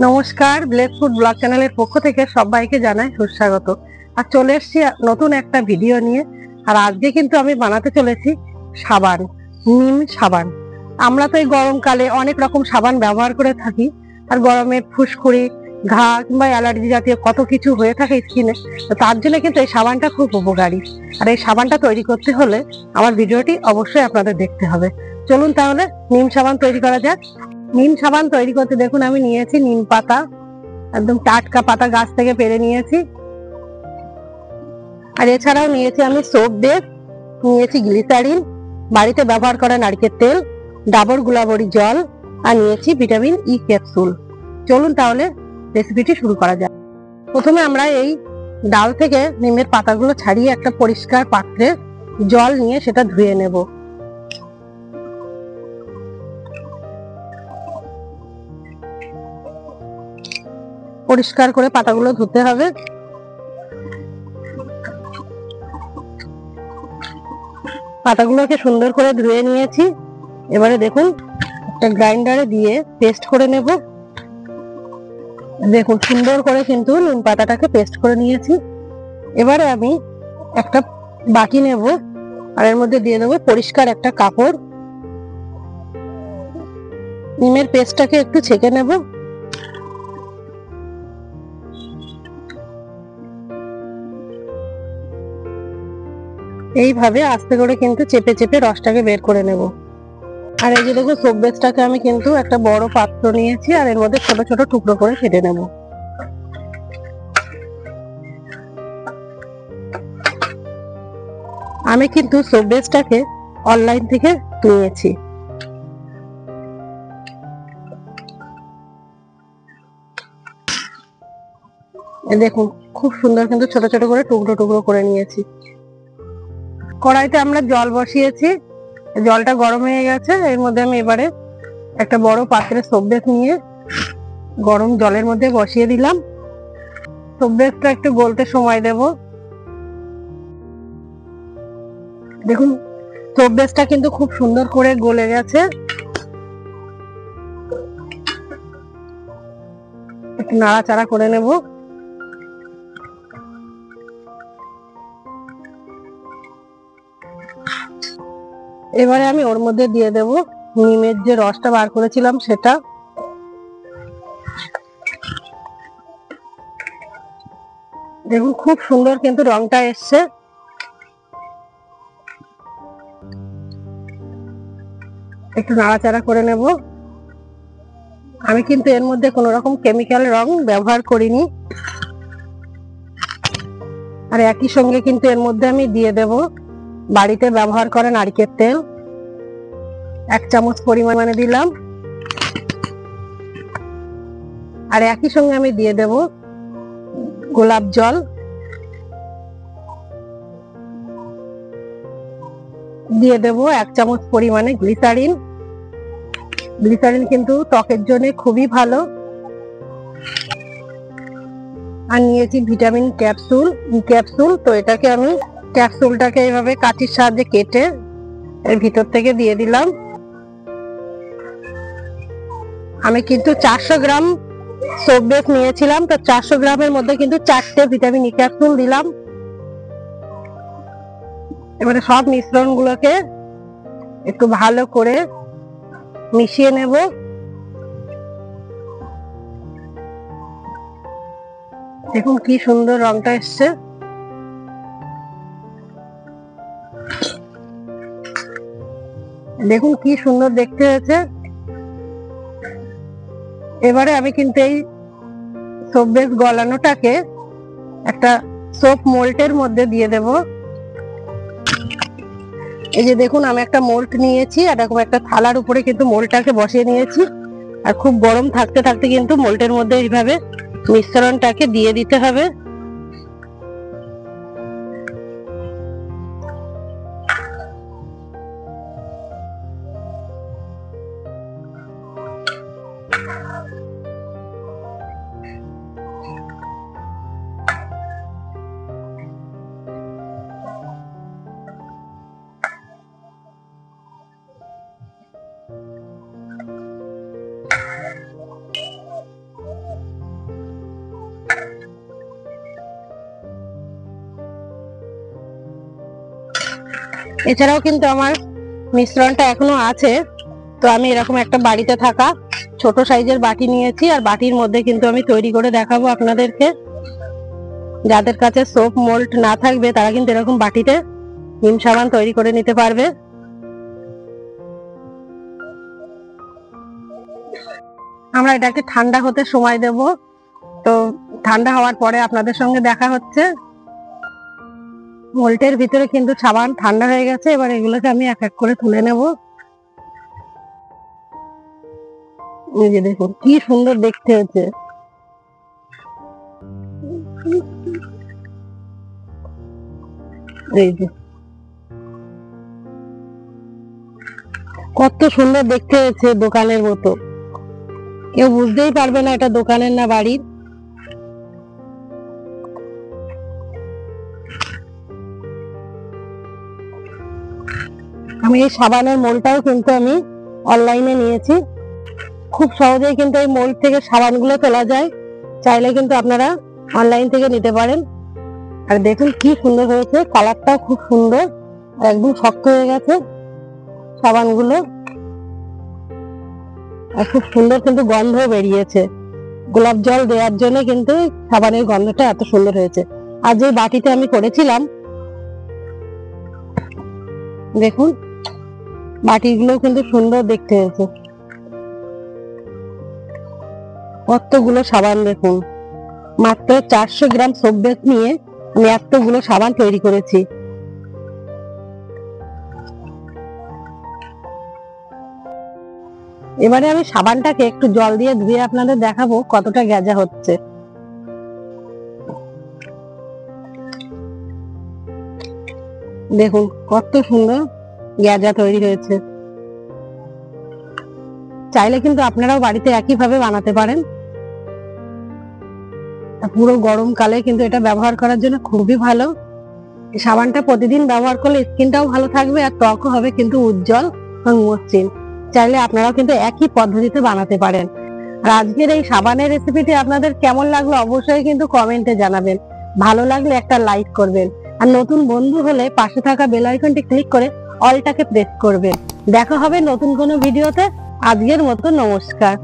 নমস্কার, Blake food blog চ্যানেলের পক্ষ থেকে সবাইকে জানাই সুস্বাগত। আর চলে এসেছি নতুন একটা ভিডিও নিয়ে। আর আজকে কিন্তু আমি বানাতে চলেছি সাবান, নিম সাবান। আমরা তো এই গরমকালে অনেক রকম সাবান ব্যবহার করে থাকি। আর গরমে ফুসকুড়ি, ঘা কিংবা অ্যালার্জি জাতীয় কত কিছু হয়ে থাকে স্কিনে। তো তার জন্য কিন্তু এই সাবানটা খুব উপকারী। আর এই সাবানটা তৈরি করতে হলে আমার ভিডিওটি অবশ্যই আপনাদের দেখতে হবে। চলুন তাহলে নিম সাবান তৈরি করা যাক। নিম সাবান তৈরি করতে দেখুন আমি নিয়েছি নিম পাতা, একদম টাটকা পাতা গাছ থেকে পেড়ে নিয়েছি। আর এছাড়াও নিয়েছি আমি সোপ বেস, নিয়েছি গ্লিসারিন, বাড়িতে ব্যবহার করা নারকেল তেল, ডাবর গুলাবরি জল, আর নিয়েছি ভিটামিন ই ক্যাপসুল। চলুন তাহলে রেসিপিটি শুরু করা যাক। প্রথমে আমরা এই ডাল থেকে নিমের পাতাগুলো ছাড়িয়ে একটা পরিষ্কার পাত্রে জল নিয়ে সেটা ধুয়ে নেব। পরিষ্কার করে পাতাগুলো ধুতে হবে। পাতাগুলোকে সুন্দর করে ধুয়ে নিয়েছি। এবারে দেখুন একটা গ্রাইন্ডারে দিয়ে পেস্ট করে নেব। দেখুন সুন্দর করে কিন্তু নিম পাতাটাকে পেস্ট করে নিয়েছি। এবারে আমি একটা বাটি নেব, আর এর মধ্যে দিয়ে দেবো পরিষ্কার একটা কাপড়। নিমের পেস্টটাকে একটু ছেঁকে নেব। এইভাবে আস্তে করে কিন্তু চেপে চেপে রসটাকে বের করে নেব। আর এই যে দেখুন সোপ বেসটাকে আমি কিন্তু একটা বড় পাত্র নিয়েছি, আর এর মধ্যে ছোট ছোট টুকরো করে কেটে নেব। আমি কিন্তু সোপ বেসটাকে অনলাইন থেকে নিয়েছি। দেখুন খুব সুন্দর কিন্তু ছোট ছোট করে টুকরো টুকরো করে নিয়েছি। কড়াইতে আমরা জল বসিয়েছি, জলটা গরম হয়ে গেছে। এর মধ্যে আমি এবারে একটা বড় পাত্রে সোপ বেস নিয়ে গরম জলের মধ্যে বসিয়ে দিলাম। সোপ বেসটা একটু গলতে সময় দেব। দেখুন সোপ বেসটা কিন্তু খুব সুন্দর করে গলে গেছে। একটু নাড়াচাড়া করে নেব। এবারে আমি ওর মধ্যে দিয়ে দেব নিমের যে রসটা বার করেছিলাম সেটা। দেখুন খুব সুন্দর কিন্তু রংটা এসছে। একটু নাড়াচাড়া করে নেব। আমি কিন্তু এর মধ্যে কোনো রকম কেমিক্যাল রং ব্যবহার করিনি। আর একই সঙ্গে কিন্তু এর মধ্যে আমি দিয়ে দেব বাড়িতে ব্যবহার করা নারকেল তেল, 1 চামচ পরিমাণে দিলাম। আর একই সঙ্গে আমি দিয়ে দেব গোলাপ জল, দিয়ে দেব 1 চামচ পরিমাণে গ্লিসারিন। গ্লিসারিন কিন্তু ত্বকের জন্য খুবই ভালো। আর নিয়েছি ভিটামিন ক্যাপসুল। তো এটাকে আমি ক্যাপসুলটাকে এইভাবে কাঠির সাহায্যে কেটে এর ভিতর থেকে দিয়ে দিলাম। আমি কিন্তু 400 গ্রাম সোপ বেস নিয়েছিলাম, তো 400 গ্রামের মধ্যে কিন্তু 4টে ভিটামিন ই ক্যাপসুল দিলাম। এবারে সব মিশ্রণগুলোকে একটু ভালো করে মিশিয়ে নেব। দেখুন কি সুন্দর রংটা এসছে। দেখুন কি সুন্দর দেখতে হয়েছে। এবারে আমি কিন্তু এই সোপ বেস গলানোটাকে একটা সোপ মোল্ডের মধ্যে দিয়ে দেব। এই যে দেখুন আমি একটা মোল্ড নিয়েছি, আর এরকম একটা থালার উপরে কিন্তু মোল্ডটাকে বসিয়ে নিয়েছি। আর খুব গরম থাকতে থাকতে কিন্তু মোল্ডের মধ্যে এইভাবে মিশ্রণটাকে দিয়ে দিতে হবে। এছাড়াও কিন্তু আমার মিশ্রণটা এখনো আছে, তো আমি এরকম একটা বাড়িতে থাকা ছোট সাইজের বাটি নিয়েছি, আর বাটির মধ্যে কিন্তু আমি তৈরি করে দেখাবো আপনাদেরকে। যাদের কাছে সোপ মোল্ড না থাকবে তারা কিন্তু এরকম বাটিতে নিম সাবান তৈরি করে নিতে পারবে। আমরা এটাকে ঠান্ডা হতে সময় দেব, তো ঠান্ডা হওয়ার পরে আপনাদের সঙ্গে দেখা হচ্ছে। মোল্টের ভিতরে কিন্তু সাবান ঠান্ডা হয়ে গেছে, এবার এগুলোকে আমি এক এক করে তুলে নেব। এই যে দেখুন কি সুন্দর দেখতে হয়েছে। এই যে কত সুন্দর দেখতে হয়েছে, দোকানের মতো। কেউ বুঝতেই পারবে না এটা দোকানের না বাড়ির। আমি এই সাবানের মোলটাও কিন্তু আমি অনলাইনে নিয়েছি। খুব সহজেই কিন্তু এই মোল্ড থেকে সাবানগুলো তোলা যায়, চাইলে কিন্তু আপনারা অনলাইন থেকে নিতে পারেন। আর দেখুন কি সুন্দর হয়েছে, কালারটাও খুব সুন্দর, একদম শক্ত হয়ে গেছে সাবানগুলো, আর খুব সুন্দর কিন্তু গন্ধ বেরিয়েছে। গোলাপ জল দেওয়ার জন্য কিন্তু সাবানের গন্ধটা এত সুন্দর হয়েছে। আর যে বাটিতে আমি করেছিলাম, দেখুন বাটিগুলো কিন্তু সুন্দর দেখতে হয়েছে। কতগুলো সাবান দেখুন, মাত্র 400 গ্রাম সোপ বেস নিয়ে আমি এতগুলো সাবান তৈরি করেছি। এবারে আমি সাবানটাকে একটু জল দিয়ে ধুয়ে আপনাদের দেখাবো কতটা গেজা হচ্ছে। দেখুন কত সুন্দর গেজা তৈরি হয়েছে। চাইলে কিন্তু আপনারাও বাড়িতে একইভাবে বানাতে পারেন। পুরো গরমকালে কিন্তু এটা ব্যবহার করার জন্য খুবই ভালো। এই সাবানটা প্রতিদিন ব্যবহার করলে স্কিনটাও ভালো থাকবে, আর ত্বকও হবে কিন্তু উজ্জ্বল এবং মসৃণ। চাইলে আপনারাও কিন্তু একই পদ্ধতিতে বানাতে পারেন। আর আজকের এই সাবানের রেসিপিটি আপনাদের কেমন লাগলো অবশ্যই কিন্তু কমেন্টে জানাবেন। ভালো লাগলে একটা লাইক করবেন, আর নতুন বন্ধু হলে পাশে থাকা বেল আইকনটি ক্লিক করে অলটাকে প্রেস করবেন। দেখা হবে নতুন কোনো ভিডিওতে। আজকের মতো নমস্কার।